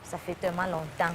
Ça fait tellement longtemps.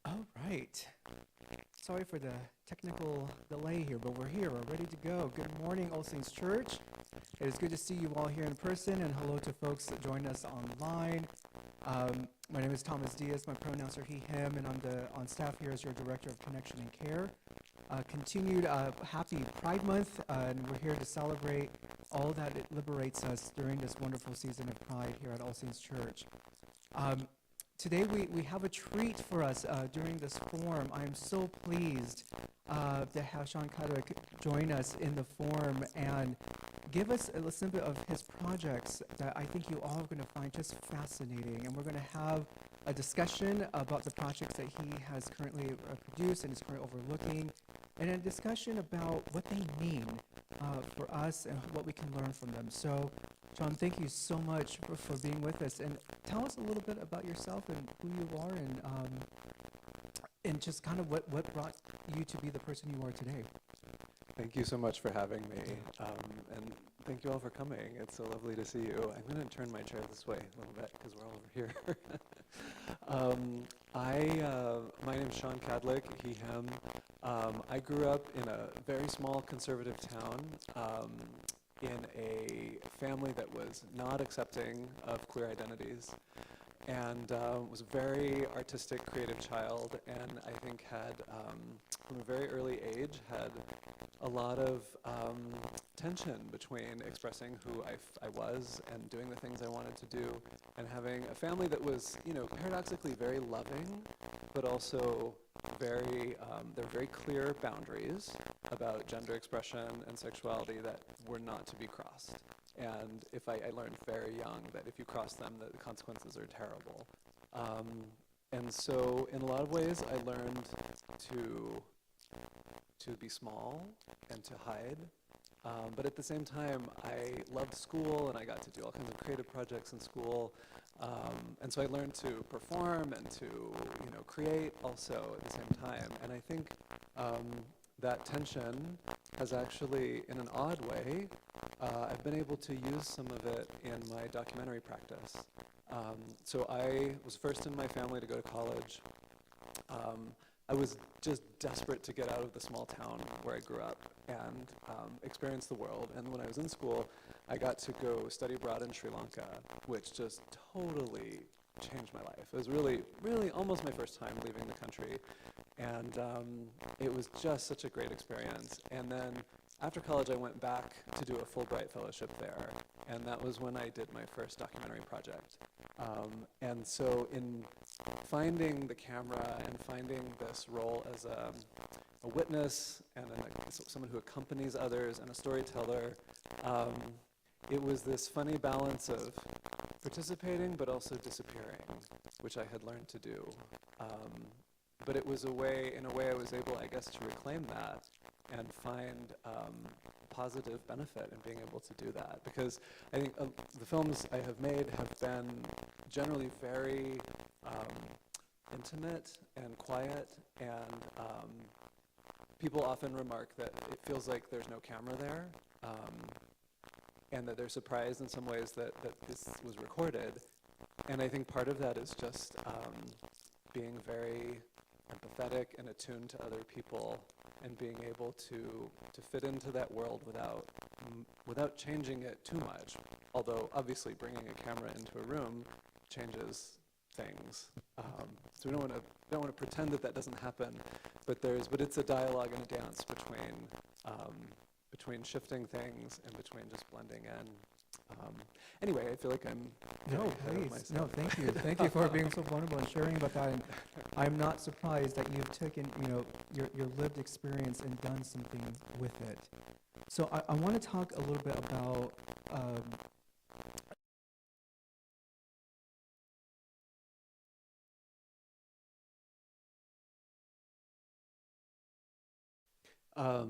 All right. Sorry for the technical delay here, but we're here. We're ready to go. Good morning, All Saints Church. It is good to see you all here in person, and hello to folks that joined us online. My name is Thomas Diaz. My pronouns are he, him, and I'm on staff here as your Director of Connection and Care. Continued happy Pride Month, and we're here to celebrate all that it liberates us during this wonderful season of Pride here at All Saints Church. Today we have a treat for us during this forum. I am so pleased to have Shaun Kadlec join us in the forum and give us a snippet of his projects that I think you all are going to find just fascinating. And we're going to have a discussion about the projects that he has currently produced and is currently overlooking, and a discussion about what they mean for us and what we can learn from them. So, Shaun, thank you so much for being with us. And tell us a little bit about yourself and who you are, and just kind of what brought you to be the person you are today. Thank you so much for having me, and thank you all for coming. It's so lovely to see you. I'm going to turn my chair this way a little bit because we're all over here. My name's Shaun Kadlec, he, him. I grew up in a very small conservative town in a family that was not accepting of queer identities, and was a very artistic, creative child, and I think had, from a very early age, had a lot of tension between expressing who I was and doing the things I wanted to do, and having a family that was, paradoxically very loving, but also there were very clear boundaries about gender expression and sexuality that were not to be crossed. And I learned very young that if you cross them, the consequences are terrible. And so in a lot of ways, I learned to be small and to hide. But at the same time, I loved school, and I got to do all kinds of creative projects in school. And so I learned to perform and to create also at the same time. And I think that tension has actually, in an odd way, I've been able to use some of it in my documentary practice. So I was first in my family to go to college. I was just desperate to get out of the small town where I grew up and experience the world. And when I was in school, I got to go study abroad in Sri Lanka, which just totally changed my life. It was really, really almost my first time leaving the country. And it was just such a great experience. And then after college, I went back to do a Fulbright fellowship there. And that was when I did my first documentary project. And so in finding the camera and finding this role as a witness and someone who accompanies others and a storyteller, it was this funny balance of participating but also disappearing, which I had learned to do. But it was in a way I was able, I guess, to reclaim that and find positive benefit in being able to do that. Because I think the films I have made have been generally very intimate and quiet, and people often remark that it feels like there's no camera there, and that they're surprised in some ways that this was recorded. And I think part of that is just being very empathetic and attuned to other people, and being able to fit into that world without changing it too much. Although obviously bringing a camera into a room changes things. So we don't want to pretend that doesn't happen. But it's a dialogue and a dance between shifting things and between just blending in. Anyway, I feel like I'm No, getting ahead of please. myself. No, thank you. Thank you for being so vulnerable and sharing about that. And I'm not surprised that you've taken, your lived experience and done something with it. So I want to talk a little bit about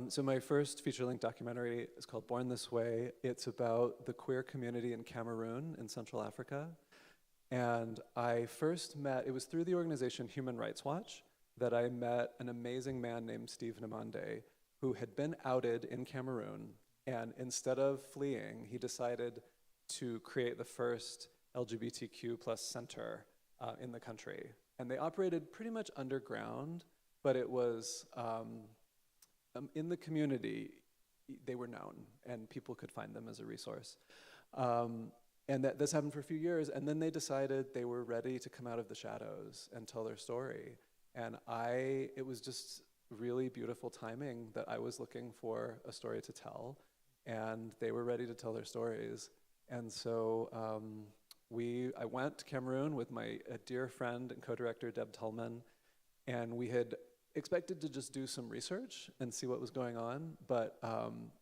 So my first feature-length documentary is called Born This Way. It's about the queer community in Cameroon in Central Africa. And I first met, it was through the organization Human Rights Watch that I met an amazing man named Steve Namande, who had been outed in Cameroon. And instead of fleeing, he decided to create the first LGBTQ plus center in the country. And they operated pretty much underground, but it was, in the community, they were known, and people could find them as a resource. And this happened for a few years, and then they decided they were ready to come out of the shadows and tell their story. And it was just really beautiful timing that I was looking for a story to tell, and they were ready to tell their stories. And so I went to Cameroon with my dear friend and co-director, Deb Tullman, and we had expected to just do some research and see what was going on, but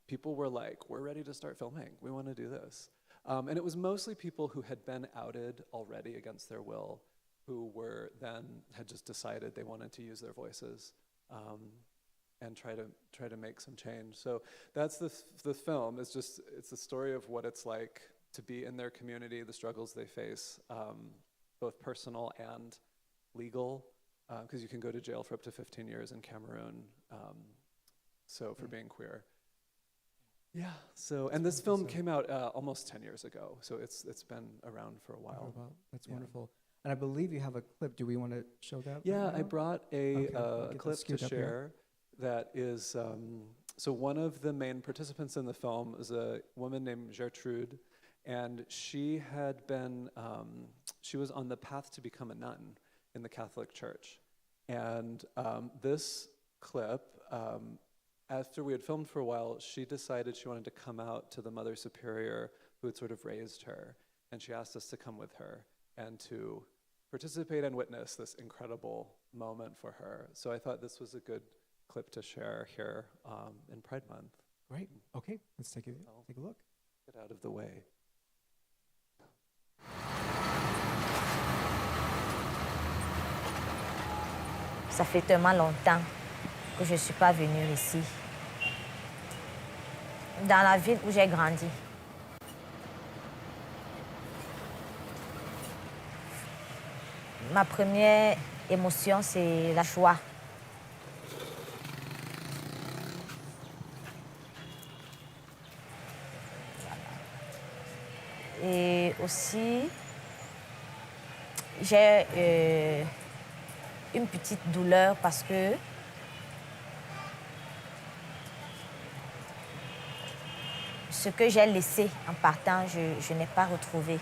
people were like, we're ready to start filming. We want to do this. And it was mostly people who had been outed already against their will, who had just decided they wanted to use their voices and try to make some change. So that's the film. It's the story of what it's like to be in their community, the struggles they face, both personal and legal, because you can go to jail for up to 15 years in Cameroon, for being queer. Yeah, and this film came out almost 10 years ago, so it's been around for a while. That's wonderful. And I believe you have a clip. Do we want to show that? Yeah, right now? I brought a clip to share that is, so one of the main participants in the film is a woman named Gertrude, and she was on the path to become a nun in the Catholic Church. And this clip, after we had filmed for a while, she decided she wanted to come out to the Mother Superior who had sort of raised her. And she asked us to come with her and to participate and witness this incredible moment for her. So I thought this was a good clip to share here in Pride Month. Great. Okay, let's take a look. Get out of the way. Ça fait tellement longtemps que je ne suis pas venue ici, dans la ville où j'ai grandi. Ma première émotion, c'est la joie. Et aussi, j'ai une petite douleur parce que ce que j'ai laissé en partant, je n'ai pas retrouvé.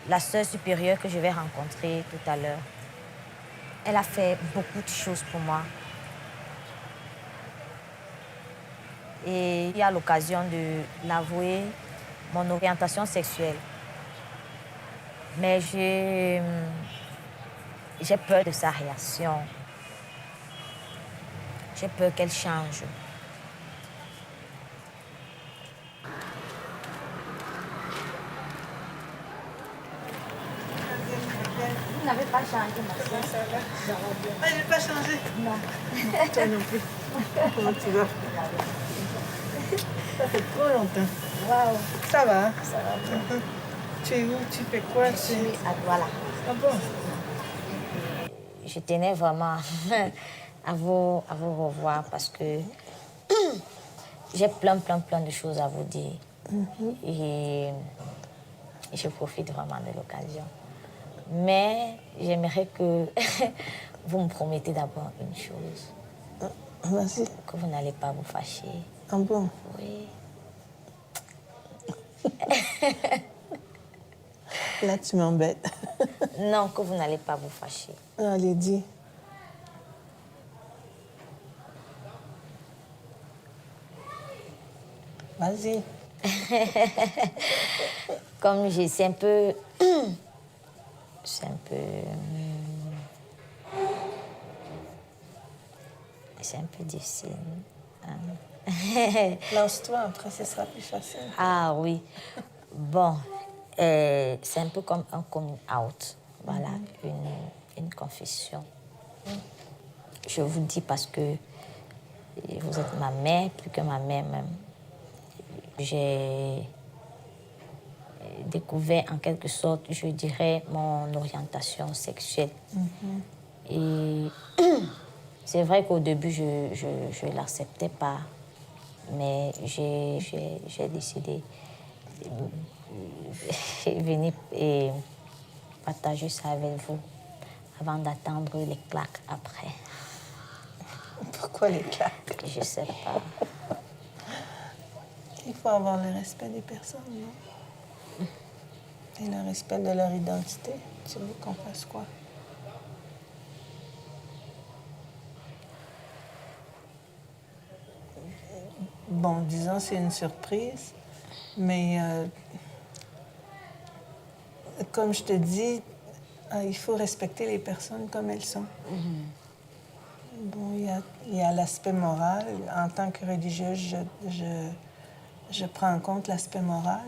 La sœur supérieure que je vais rencontrer tout à l'heure, elle a fait beaucoup de choses pour moi. Et il y a l'occasion de l'avouer, mon orientation sexuelle. Mais j'ai peur de sa réaction. J'ai peur qu'elle change. Vous n'avez pas changé, ma soeur? Ah, je n'ai pas changé? Non. Toi non plus. Comment tu vas? Ça fait trop longtemps. Waouh. Ça va? Hein? Ça va bien. Tu es où? Tu fais quoi? Je suis à Douala. Ah bon? Je tenais vraiment à vous revoir parce que j'ai plein de choses à vous dire. Et je profite vraiment de l'occasion. Mais j'aimerais que vous me promettez d'abord une chose. Vas-y. Que vous n'allez pas vous fâcher. Ah bon? Oui. Là, tu m'embêtes. Non, que vous n'allez pas vous fâcher. Allez, dis. Vas-y. Comme c'est un peu... c'est un peu... c'est un peu difficile. Lance-toi, après ce sera plus facile. Ah oui. Bon, c'est un peu comme un coming out. Voilà, une confession. Je vous dis parce que vous êtes ma mère, plus que ma mère même. J'ai découvert en quelque sorte, je dirais, mon orientation sexuelle. Et c'est vrai qu'au début, je ne l'acceptais pas, mais j'ai décidé de venir et partager ça avec vous avant d'attendre les claques après. Pourquoi les claques? Je ne sais pas. Il faut avoir le respect des personnes, non? Et le respect de leur identité. Tu veux qu'on fasse quoi? Bon, disons, c'est une surprise, mais comme je te dis, il faut respecter les personnes comme elles sont. Bon, il y a l'aspect moral. En tant que religieuse, je prends en compte l'aspect moral,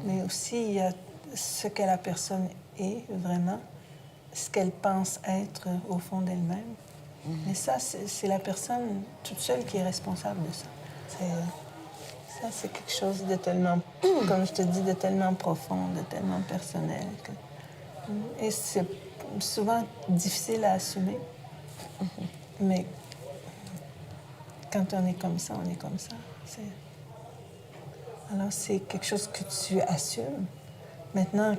mais aussi il y a ce que la personne est vraiment, ce qu'elle pense être au fond d'elle-même. Mais ça, c'est la personne toute seule qui est responsable de ça. Ça, c'est quelque chose de tellement, comme je te dis, de tellement profond, de tellement personnel. Et c'est souvent difficile à assumer. Mais quand on est comme ça, on est comme ça. Alors, c'est quelque chose que tu assumes. Maintenant,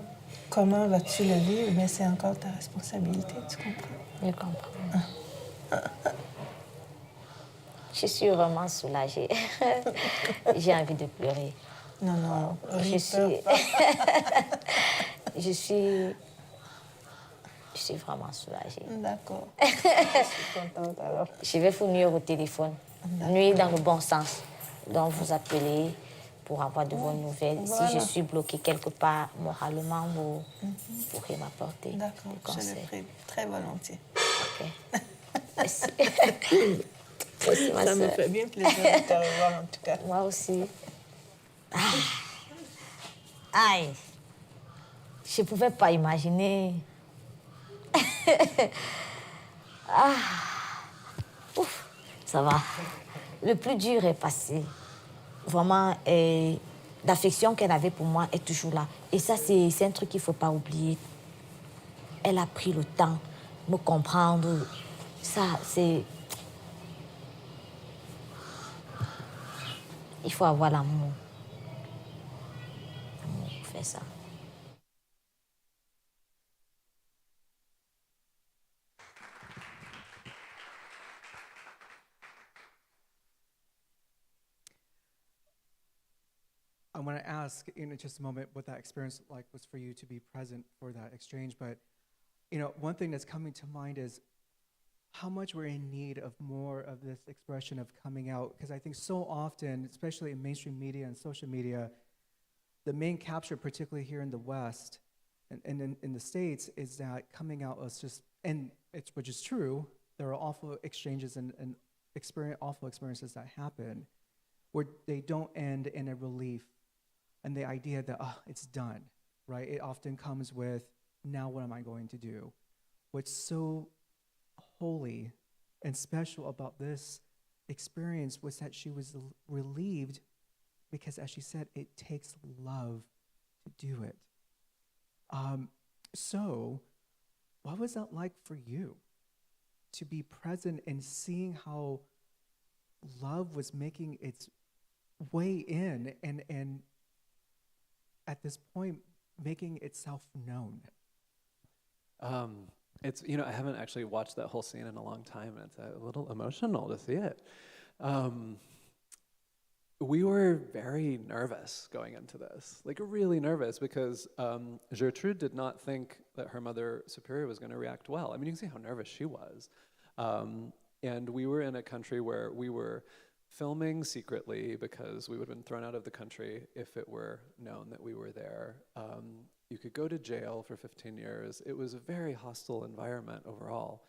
comment vas-tu le vivre? Mais c'est encore ta responsabilité, tu comprends? Je comprends. Je suis vraiment soulagée. J'ai envie de pleurer. Non, non, Je suis... je suis vraiment soulagée. D'accord. Je suis contente alors. Je vais vous nuire au téléphone. Nuire dans le bon sens. Donc vous appelez pour avoir de vos nouvelles. Voilà. Si je suis bloquée quelque part moralement, vous pourrez m'apporter des D'accord, je le conseils. ferai très volontiers. Ok. Merci. Merci, ma Ça me soeur. fait bien plaisir de te revoir en tout cas. Moi aussi. Ah. Aïe. Je ne pouvais pas imaginer. Ah. Ouf, ça va. Le plus dur est passé. Vraiment, l'affection qu'elle avait pour moi est toujours là. Et ça, c'est un truc qu'il ne faut pas oublier. Elle a pris le temps de me comprendre. Ça, c'est... Il faut avoir l'amour. L'amour pour faire ça. I want to ask in just a moment what that experience like was for you to be present for that exchange. But, one thing that's coming to mind is how much we're in need of more of this expression of coming out. Because I think so often, especially in mainstream media and social media, the main capture, particularly here in the West and in the States, is that coming out is just, which is true, there are awful exchanges and awful experiences that happen where they don't end in a relief and the idea that, it's done, right? It often comes with, now what am I going to do? What's so holy and special about this experience was that she was relieved because, as she said, it takes love to do it. So what was that like for you to be present and seeing how love was making its way in and at this point making itself known? It's, I haven't actually watched that whole scene in a long time, and it's a little emotional to see it. We were very nervous going into this, like really nervous, because Gertrude did not think that her mother superior was going to react well. I mean, you can see how nervous she was. And we were in a country where we were filming secretly because we would have been thrown out of the country if it were known that we were there. You could go to jail for 15 years. It was a very hostile environment overall.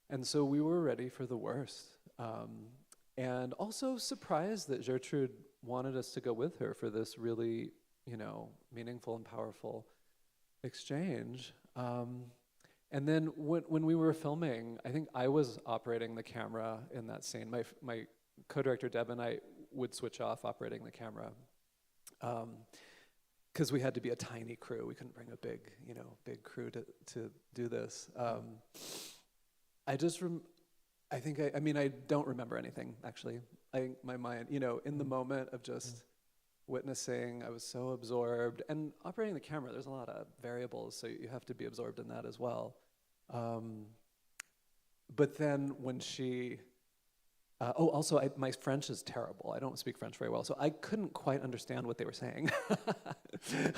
And so we were ready for the worst. And also surprised that Gertrude wanted us to go with her for this really, meaningful and powerful exchange. And then when we were filming, I think I was operating the camera in that scene. My co-director Deb and I would switch off operating the camera because we had to be a tiny crew. We couldn't bring a big crew to do this. I don't remember anything, actually. My mind, in the moment of just witnessing, I was so absorbed. And operating the camera, there's a lot of variables, so you have to be absorbed in that as well. But then when she... my French is terrible. I don't speak French very well, so I couldn't quite understand what they were saying. It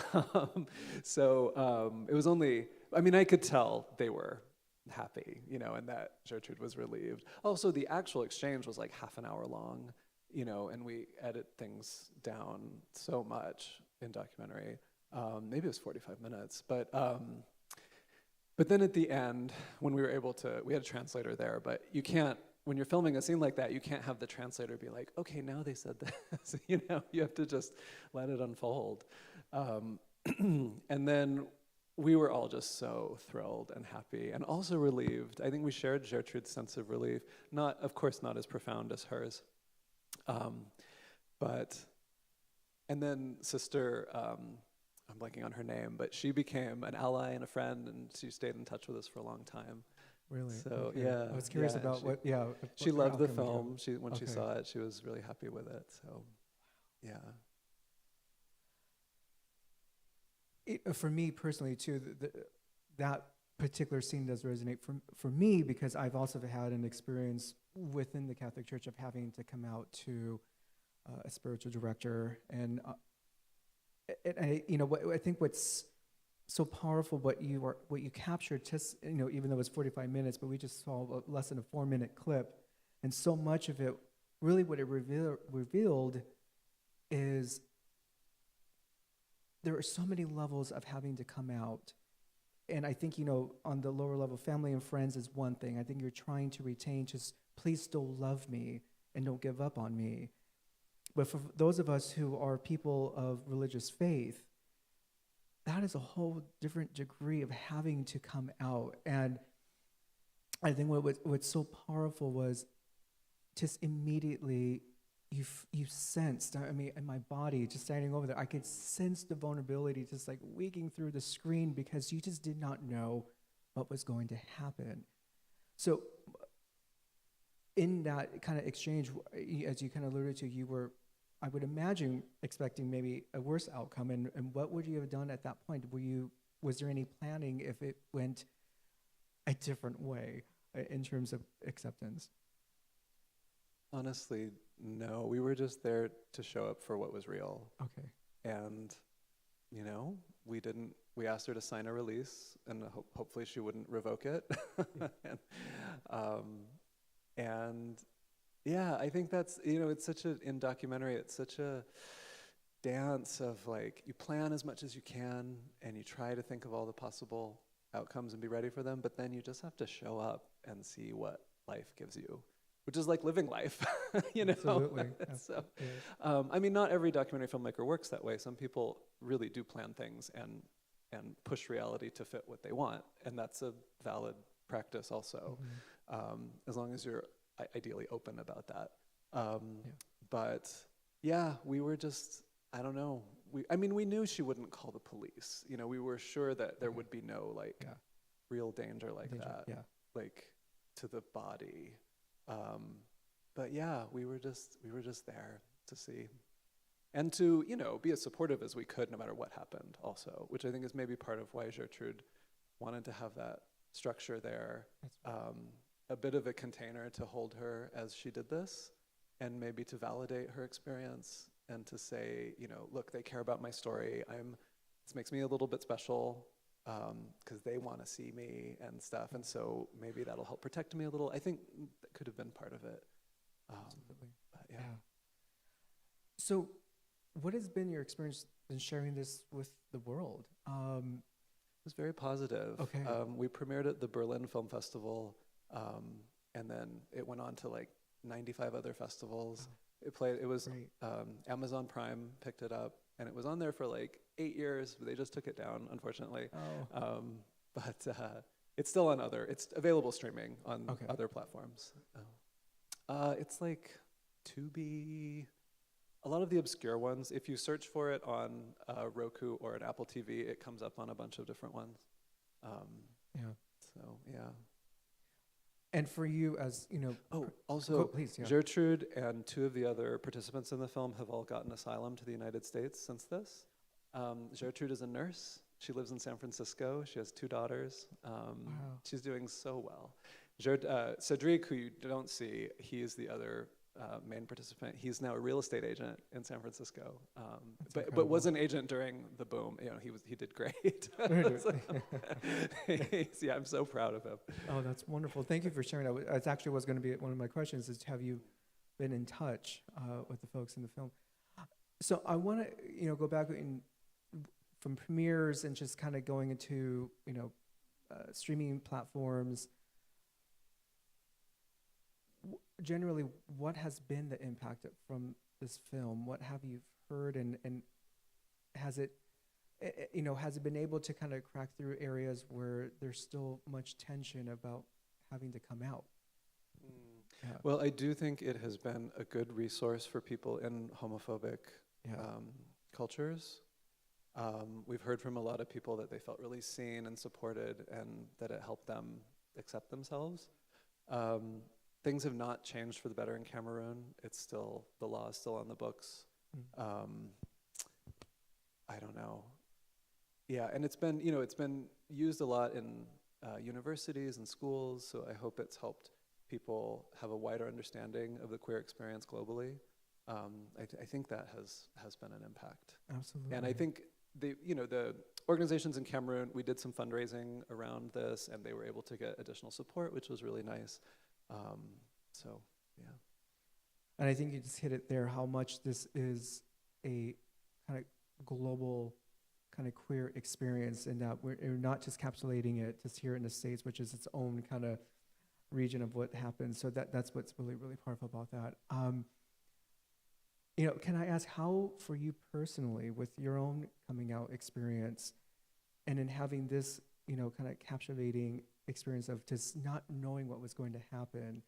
was only... I could tell they were happy, and that Gertrude was relieved. Also, the actual exchange was like half an hour long, and we edit things down so much in documentary. Maybe it was 45 minutes, but then at the end, when we were able to, we had a translator there, but you can't, when you're filming a scene like that, you can't have the translator be like, okay, now they said this, you have to just let it unfold. And then we were all just so thrilled and happy and also relieved. I think we shared Gertrude's sense of relief, of course not as profound as hers. And then Sister, I'm blanking on her name, but she became an ally and a friend, and she stayed in touch with us for a long time. Really? So okay. yeah, I was curious about she loved the outcome film. When she saw it, she was really happy with it. So, yeah. For me personally too, that particular scene does resonate for me because I've also had an experience within the Catholic Church of having to come out to a spiritual director, and I think what's so powerful, what you captured, just even though it was 45 minutes, but we just saw less than a 4-minute clip, and so much of it, really, what it revealed is there are so many levels of having to come out. And I think, on the lower level, family and friends is one thing. I think you're trying to retain just, please still love me and don't give up on me. But for those of us who are people of religious faith, that is a whole different degree of having to come out. And I think what's so powerful was just immediately you sensed, in my body, just standing over there, I could sense the vulnerability just like leaking through the screen because you just did not know what was going to happen. So in that kind of exchange, as you kind of alluded to, you were, I would imagine, expecting maybe a worse outcome. And what would you have done at that point? Was there any planning if it went a different way in terms of acceptance? Honestly, no. We were just there to show up for what was real. Okay. And, we asked her to sign a release, and hopefully she wouldn't revoke it. And yeah, I think that's, it's in documentary, it's such a dance of like, you plan as much as you can, and you try to think of all the possible outcomes and be ready for them, but then you just have to show up and see what life gives you, which is like living life, Absolutely. So, not every documentary filmmaker works that way. Some people really do plan things and push reality to fit what they want, and that's a valid practice also, as long as you're ideally open about that. But yeah, we were just, I don't know. We knew she wouldn't call the police. We were sure that there would be no real danger like that, like to the body. But yeah, we were just there to see, and to be as supportive as we could, no matter what happened. Also, which I think is maybe part of why Gertrude wanted to have that structure there, a bit of a container to hold her as she did this, and maybe to validate her experience and to say, look, they care about my story. This makes me a little bit special. Because they want to see me and stuff, and so maybe that'll help protect me a little. I think that could have been part of it. Absolutely. But yeah. So, what has been your experience in sharing this with the world? It was very positive. Okay. We premiered at the Berlin Film Festival, and then it went on to like 95 other festivals. It was Great. Amazon Prime picked it up, and it was on there for like 8 years, but they just took it down, unfortunately. Oh. But it's still on it's available streaming on Okay. other platforms. It's like Tubi, a lot of the obscure ones. If you search for it on Roku or an Apple TV, it comes up on a bunch of different ones. Yeah. So, yeah. And for you, as you know, Also, please, yeah. Gertrude and 2 of the other participants in the film have all gotten asylum to the United States since this. Gertrude is a nurse. She lives in San Francisco. She has 2 daughters. She's doing so well. Cedric, who you don't see, he's the other main participant. He's now a real estate agent in San Francisco, but was an agent during the boom. You know, he did great. Yeah, I'm so proud of him. Oh, that's wonderful. Thank you for sharing that. It actually was going to be one of my questions: is have you been in touch with the folks in the film? So I want to go back from premieres and just kind of going into streaming platforms. Generally, what has been the impact from this film? What have you heard, and has it been able to kind of crack through areas where there's still much tension about having to come out? Yeah. Well, I do think it has been a good resource for people in homophobic cultures. We've heard from a lot of people that they felt really seen and supported, and that it helped them accept themselves. Things have not changed for the better in Cameroon. The law is still on the books. I don't know. Yeah, and it's been used a lot in universities and schools, so I hope it's helped people have a wider understanding of the queer experience globally. I think that has been an impact. Absolutely. And I think the organizations in Cameroon, we did some fundraising around this, and they were able to get additional support, which was really nice. So, yeah. And I think you just hit it there, how much this is a kind of global kind of queer experience, and that we're not just capsulating it just here in the States, which is its own kind of region of what happens. So that's what's really, really powerful about that. Can I ask how, for you personally, with your own coming out experience, and in having this, kind of captivating experience of just not knowing what was going to happen,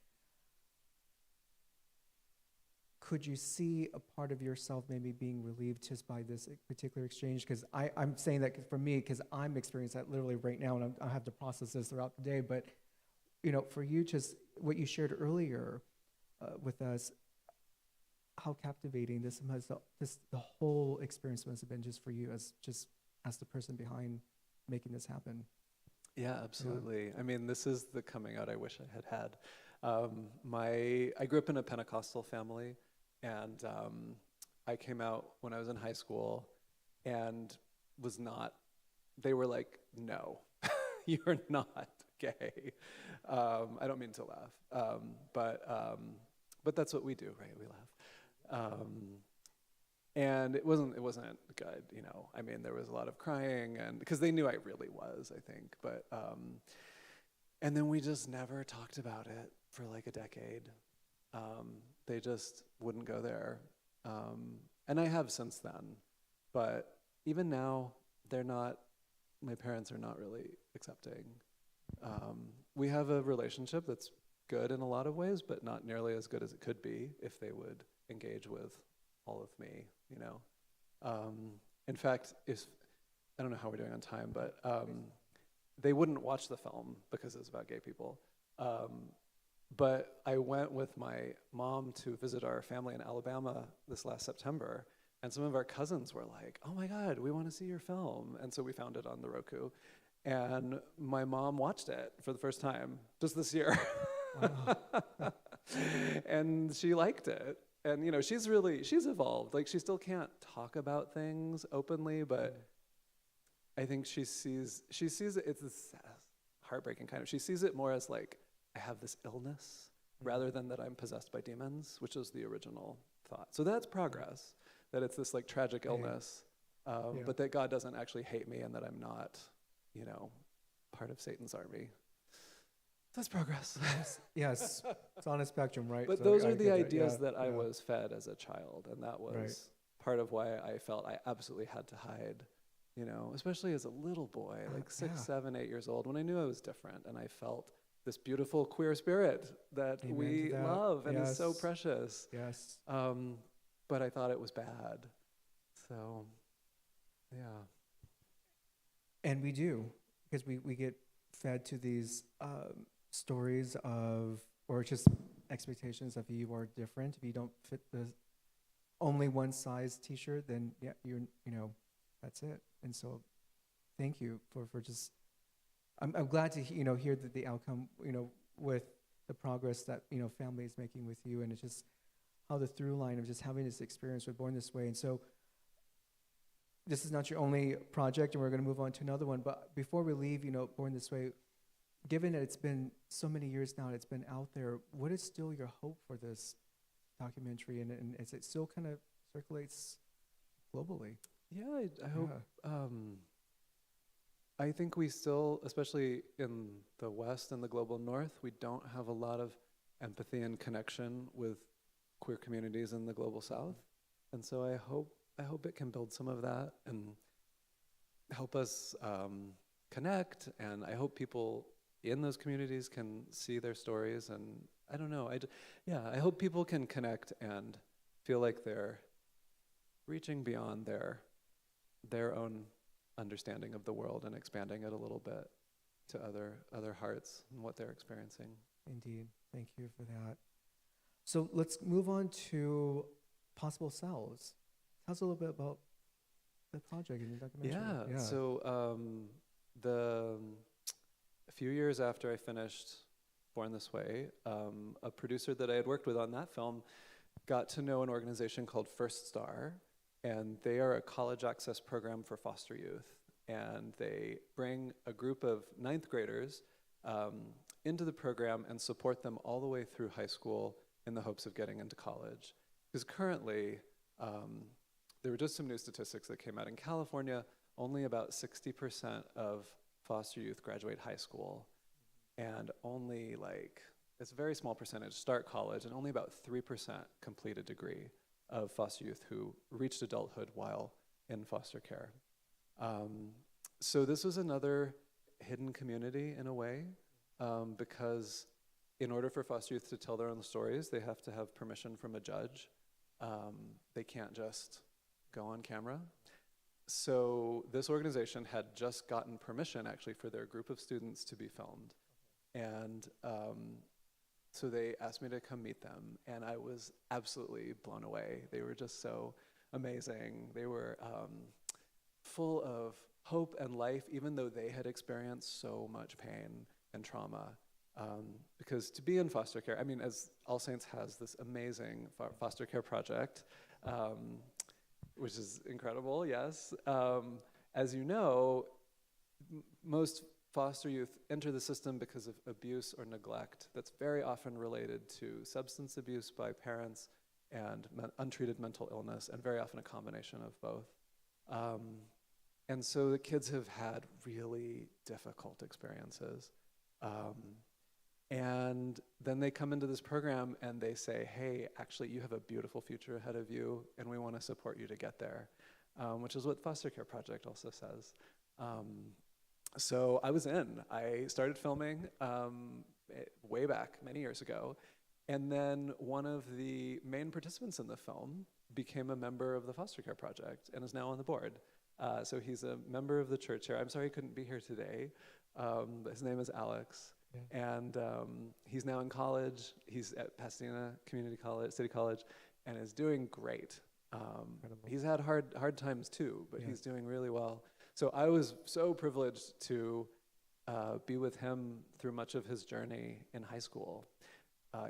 could you see a part of yourself maybe being relieved just by this particular exchange? Because I'm saying that for me, because I'm experiencing that literally right now, and I have to process this throughout the day. But for you, just what you shared earlier with us, how captivating this the whole experience must have been just for you as the person behind making this happen. Yeah, absolutely. Yeah. I mean, this is the coming out I wish I had had. I grew up in a Pentecostal family, and I came out when I was in high school, and they were like, no, you're not gay. I don't mean to laugh, but that's what we do, right? We laugh. And it wasn't good, I mean, there was a lot of crying, and because they knew I really was, I think, but and then we just never talked about it for like a decade. They just wouldn't go there, and I have since then, but even now, my parents are not really accepting. We have a relationship that's good in a lot of ways, but not nearly as good as it could be if they would engage with all of me, In fact, I don't know how we're doing on time, but they wouldn't watch the film because it's about gay people. But I went with my mom to visit our family in Alabama this last September, and some of our cousins were like, oh my God, we want to see your film. And so we found it on the Roku. And my mom watched it for the first time just this year. Wow. And she liked it. And she's evolved. Like, she still can't talk about things openly, but I think she sees it, it's this heartbreaking kind of, she sees it more as like, I have this illness rather than that I'm possessed by demons, which was the original thought. So that's progress. that it's this like tragic illness, Yeah. but that God doesn't actually hate me and that I'm not, you know, part of Satan's army. That's progress. Yes, it's on a spectrum, right? But So those I are the get ideas that I yeah. was fed as a child, and that was Right. part of why I felt I absolutely had to hide, you know, especially as a little boy, like 6, yeah. 7, 8 years old, when I knew I was different, and I felt this beautiful queer spirit that Amen we to that. love and is so Yes. precious. Yes. But I thought it was bad. So, yeah. And we do, because we get fed to these stories of, or just expectations of you are different. If you don't fit the only one size T-shirt, then yeah, you know, that's it. And so, thank you for just. I'm glad to hear that the outcome, with the progress that family is making with you, and it's just how the through line of just having this experience with Born This Way. And so, this is not your only project, and we're going to move on to another one. But before we leave, Born This Way, given that it's been so many years now, it's been out there, what is still your hope for this documentary, and is it still kind of circulates globally? Yeah, I hope. I think we still, especially in the West and the global North, we don't have a lot of empathy and connection with queer communities in the global South, and so I hope it can build some of that and help us connect. And I hope people in those communities can see their stories. And I don't know, I hope people can connect and feel like they're reaching beyond their own understanding of the world and expanding it a little bit to other hearts and what they're experiencing. Indeed. Thank you for that. So let's move on to Possible Selves. Tell us a little bit about the project and the documentary. Yeah. So a few years after I finished Born This Way, a producer that I had worked with on that film got to know an organization called First Star, and they are a college access program for foster youth. And they bring a group of 9th graders into the program and support them all the way through high school in the hopes of getting into college. Because currently, there were just some new statistics that came out. In California, only about 60% of foster youth graduate high school, and only it's a very small percentage start college, and only about 3% complete a degree of foster youth who reached adulthood while in foster care. So this was another hidden community in a way, because in order for foster youth to tell their own stories, they have to have permission from a judge. They can't just go on camera. So this organization had just gotten permission actually for their group of students to be filmed. And so they asked me to come meet them, and I was absolutely blown away. They were just so amazing. They were full of hope and life, even though they had experienced so much pain and trauma. Because to be in foster care, I mean, as All Saints has this amazing foster care project, which is incredible, yes. As you know, most foster youth enter the system because of abuse or neglect that's very often related to substance abuse by parents and untreated mental illness, and very often a combination of both. And so the kids have had really difficult experiences. And then they come into this program and they say, hey, actually, you have a beautiful future ahead of you, and we want to support you to get there, which is what Foster Care Project also says. So I was in. I started filming way back many years ago, and then one of the main participants in the film became a member of the Foster Care Project and is now on the board. So he's a member of the church here. I'm sorry he couldn't be here today, but his name is Alex. Yeah. And he's now in college. He's at Pasadena Community College, City College, and is doing great. He's had hard times too, but he's doing really well. So I was so privileged to be with him through much of his journey in high school,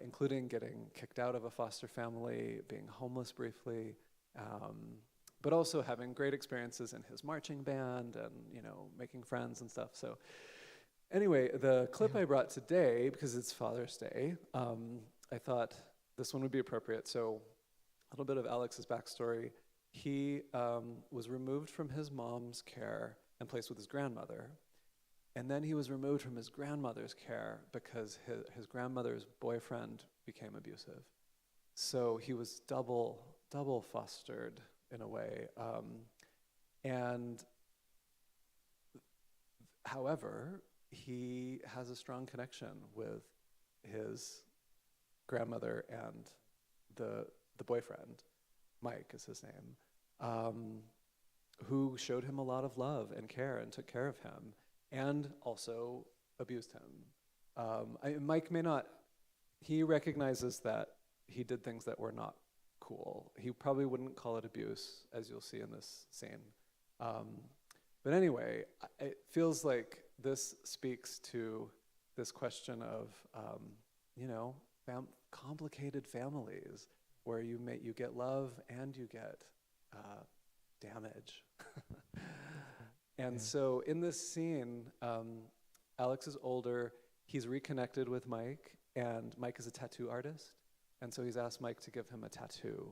including getting kicked out of a foster family, being homeless briefly, but also having great experiences in his marching band and, making friends and stuff. So anyway, the clip I brought today, because it's Father's Day, I thought this one would be appropriate. So a little bit of Alex's backstory. he was removed from his mom's care and placed with his grandmother. And then he was removed from his grandmother's care because his grandmother's boyfriend became abusive. So he was double fostered in a way. And however, he has a strong connection with his grandmother and the boyfriend, Mike is his name, who showed him a lot of love and care and took care of him and also abused him. Mike may not, he recognizes that he did things that were not cool. He probably wouldn't call it abuse, as you'll see in this scene. But anyway, it feels like this speaks to this question of, complicated families where you get love and you get damage. And so in this scene, Alex is older, he's reconnected with Mike, and Mike is a tattoo artist. And so he's asked Mike to give him a tattoo,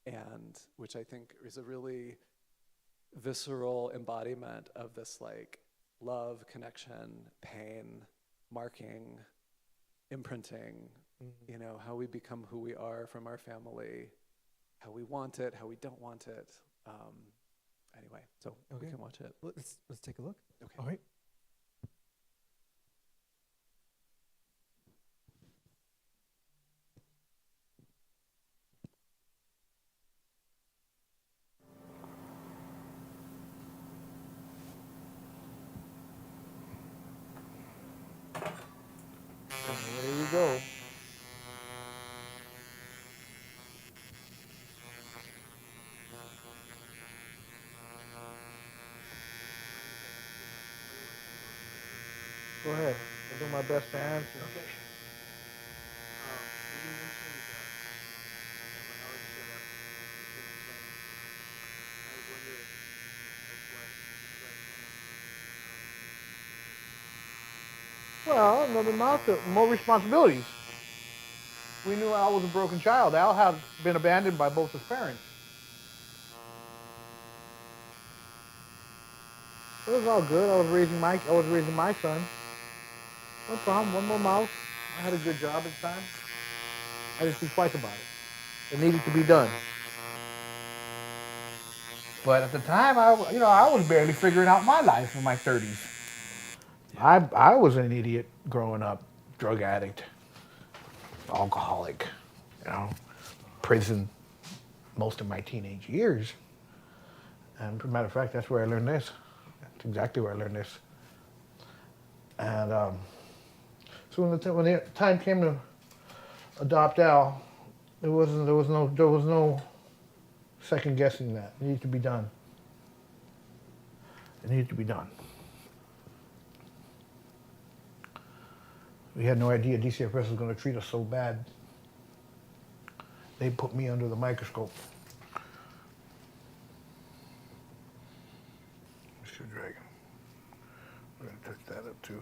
and which I think is a really visceral embodiment of this like love, connection, pain, marking, imprinting, how we become who we are from our family, how we want it, how we don't want it. Anyway, so we can watch it. Let's take a look. Okay. All right. There you go. Go ahead. I'll do my best to answer. Okay. Well, another mouth, more responsibilities. We knew Al was a broken child. Al had been abandoned by both his parents. It was all good. I was raising my son. No problem. One more mouth. I had a good job at the time. I didn't think twice about it. It needed to be done. But at the time, I was barely figuring out my life in my 30s. I was an idiot growing up, drug addict, alcoholic, prison most of my teenage years. And as a matter of fact, that's where I learned this. That's exactly where I learned this. And so when the time came to adopt Al, there was no second guessing that. It needed to be done. It needed to be done. We had no idea DCFS was going to treat us so bad. They put me under the microscope. Mr. Dragon. We're going to touch that up too.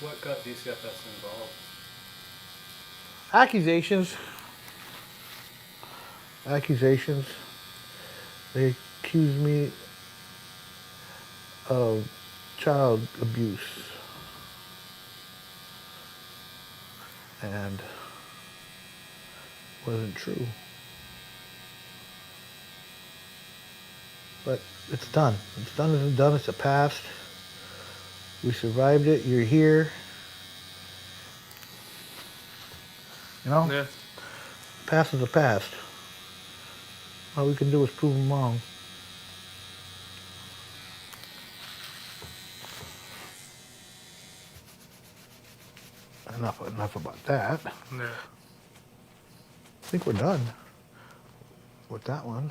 What got DCFS involved? Accusations. They accused me of child abuse. And wasn't true. But it's done. It's done and done. It's a past. We survived it. You're here. Yeah. Past is the past. All we can do is prove them wrong. Enough about that. Yeah. I think we're done with that one.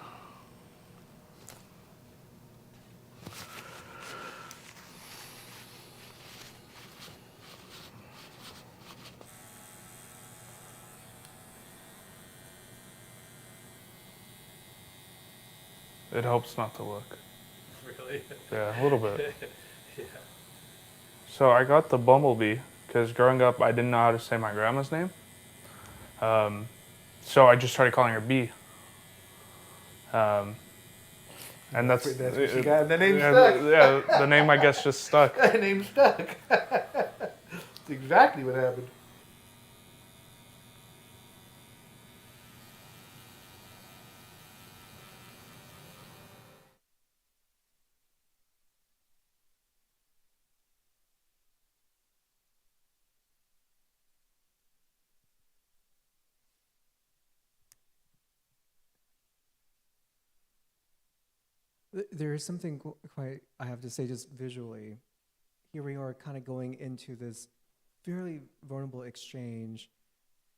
It helps not to look. Really? Yeah, a little bit. Yeah. So I got the bumblebee because growing up I didn't know how to say my grandma's name. So I just started calling her B. And that's what she got. The name yeah, stuck. yeah, the name I guess just stuck. The name stuck. That's exactly what happened. There is something quite, I have to say, just visually. Here we are kind of going into this fairly vulnerable exchange,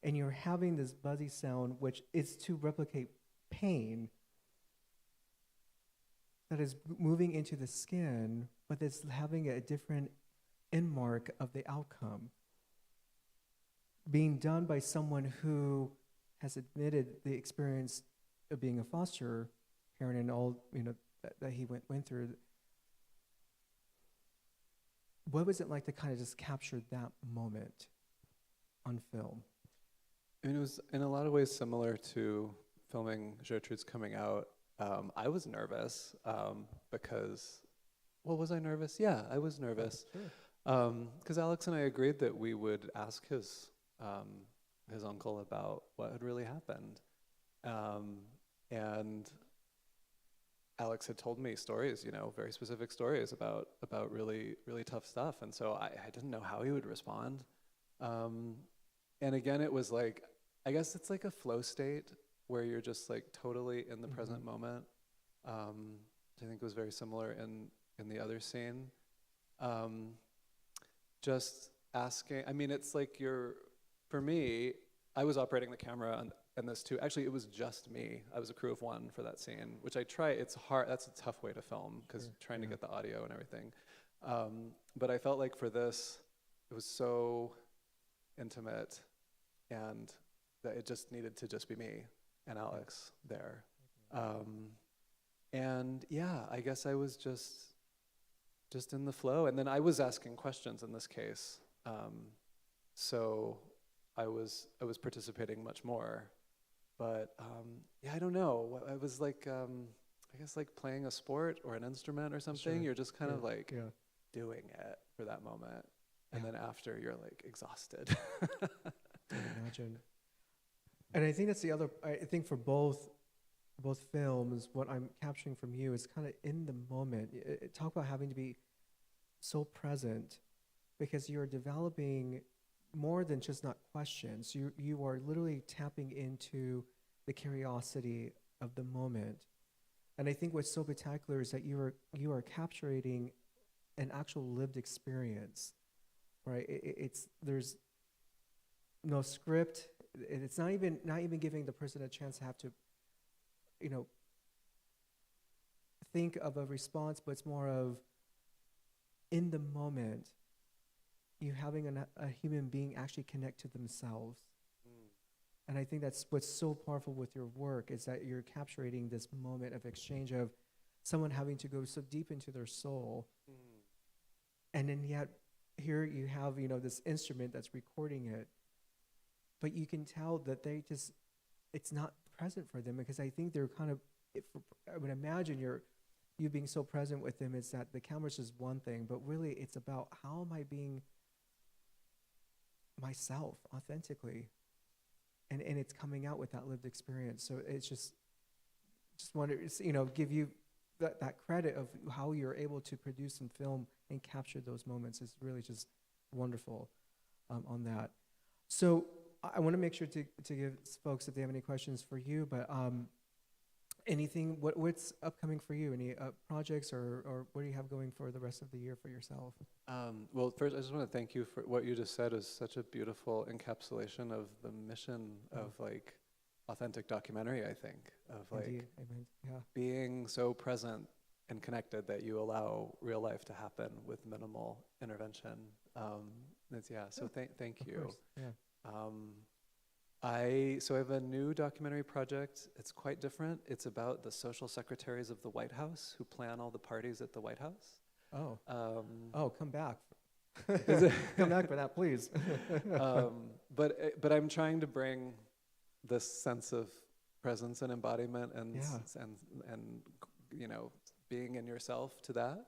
and you're having this buzzy sound, which is to replicate pain that is moving into the skin, but it's having a different end mark of the outcome. Being done by someone who has admitted the experience of being a foster parent and all, that he went through. What was it like to kind of just capture that moment on film? I mean, it was in a lot of ways similar to filming Gertrude's coming out. I was nervous because, well, was I nervous? Yeah, I was nervous. Because Alex and I agreed that we would ask his uncle about what had really happened. And Alex had told me stories, very specific stories about really, really tough stuff. And so I didn't know how he would respond. And again, it was like, I guess it's like a flow state where you're just like totally in the present moment. I think it was very similar in the other scene. Just asking, I mean, it's like for me, I was operating the camera and this too. Actually, it was just me. I was a crew of one for that scene, which I try. It's hard. That's a tough way to film because trying to get the audio and everything. But I felt like for this, it was so intimate, and that it just needed to just be me and Alex there. And yeah, I guess I was just in the flow, and then I was asking questions in this case. So I was participating much more. But yeah, I don't know. I was like, I guess like playing a sport or an instrument or something. You're just kind of like doing it for that moment. And then after, you're like exhausted. I can imagine. And I think that's the other, I think for both films, what I'm capturing from you is kind of in the moment. Talk about having to be so present, because you're developing more than just not questions. You are literally tapping into the curiosity of the moment. And I think what's so spectacular is that you are capturing an actual lived experience, right? There's no script. It's not even giving the person a chance to have to, think of a response, but it's more of in the moment, you having a human being actually connect to themselves. And I think that's what's so powerful with your work, is that you're capturing this moment of exchange of someone having to go so deep into their soul. And then yet here you have, this instrument that's recording it, but you can tell that it's not present for them, because I think they're kind of, I would imagine you being so present with them is that the camera's just one thing, but really it's about how am I being myself authentically, and it's coming out with that lived experience. So it's just want to give you that credit of how you're able to produce and film and capture those moments is really just wonderful on that. So I want to make sure to give folks, if they have any questions for you, but anything, what's upcoming for you? Any projects or what do you have going for the rest of the year for yourself? Well, first, I just want to thank you for what you just said. Is such a beautiful encapsulation of the mission of like authentic documentary, I think, of like Amen. Yeah. being so present and connected that you allow real life to happen with minimal intervention. So thank you. Of course. Yeah. I have a new documentary project. It's quite different. It's about the social secretaries of the White House who plan all the parties at the White House. Come back. Come back for that, please. But I'm trying to bring this sense of presence and embodiment and Yeah. and you know, being in yourself to that,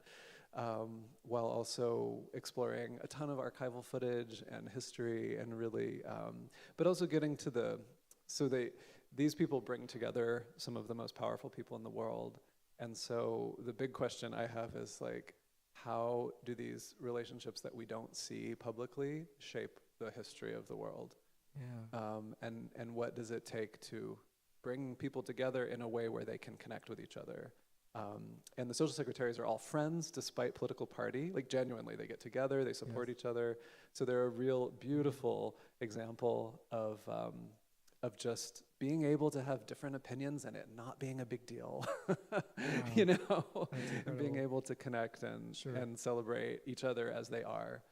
while also exploring a ton of archival footage and history and really, but also getting to these people bring together some of the most powerful people in the world. And so the big question I have is like, how do these relationships that we don't see publicly shape the history of the world? Yeah. And what does it take to bring people together in a way where they can connect with each other? And the social secretaries are all friends despite political party. Like genuinely, they get together, they support each other. So they're a real beautiful example of just being able to have different opinions and it not being a big deal, you know, and being able to connect and celebrate each other as they are.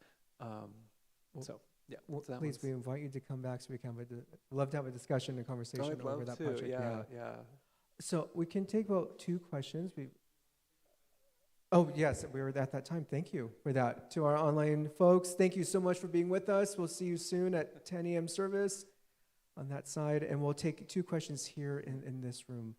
So yeah. Well, so please, we invite you to come back so we can love to have a discussion and conversation I'd over love that to. project. Yeah. So we can take about 2 questions. Oh, yes, we were at that time. Thank you for that. To our online folks, thank you so much for being with us. We'll see you soon at 10 a.m. service on that side, and we'll take 2 questions here in this room.